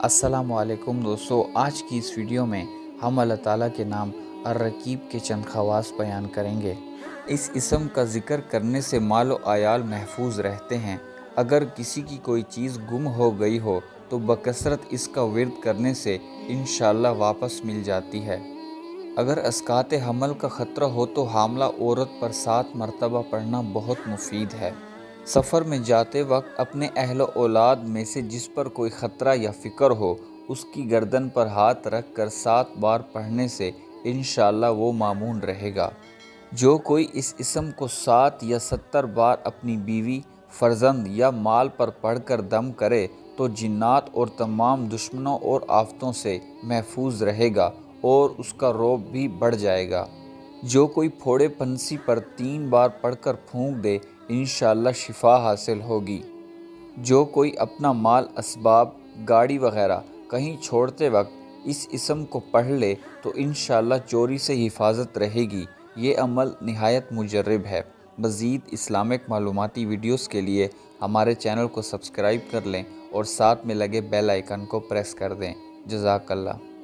السلام علیکم دوستو، آج کی اس ویڈیو میں ہم اللہ تعالیٰ کے نام الرقیب کے چند خواص بیان کریں گے۔ اس اسم کا ذکر کرنے سے مال و عیال محفوظ رہتے ہیں۔ اگر کسی کی کوئی چیز گم ہو گئی ہو تو بکثرت اس کا ورد کرنے سے انشاءاللہ واپس مل جاتی ہے۔ اگر اسقاط حمل کا خطرہ ہو تو حاملہ عورت پر 7 مرتبہ پڑھنا بہت مفید ہے۔ سفر میں جاتے وقت اپنے اہل و اولاد میں سے جس پر کوئی خطرہ یا فکر ہو اس کی گردن پر ہاتھ رکھ کر 7 بار پڑھنے سے انشاءاللہ وہ مامون رہے گا۔ جو کوئی اس اسم کو 7 یا 70 بار اپنی بیوی، فرزند یا مال پر پڑھ کر دم کرے تو جنات اور تمام دشمنوں اور آفتوں سے محفوظ رہے گا اور اس کا رعب بھی بڑھ جائے گا۔ جو کوئی پھوڑے پنسی پر 3 بار پڑھ کر پھونک دے انشاءاللہ شفا حاصل ہوگی۔ جو کوئی اپنا مال، اسباب، گاڑی وغیرہ کہیں چھوڑتے وقت اس اسم کو پڑھ لے تو انشاءاللہ چوری سے حفاظت رہے گی۔ یہ عمل نہایت مجرب ہے۔ مزید اسلامک معلوماتی ویڈیوز کے لیے ہمارے چینل کو سبسکرائب کر لیں اور ساتھ میں لگے بیل آئیکن کو پریس کر دیں۔ جزاک اللہ۔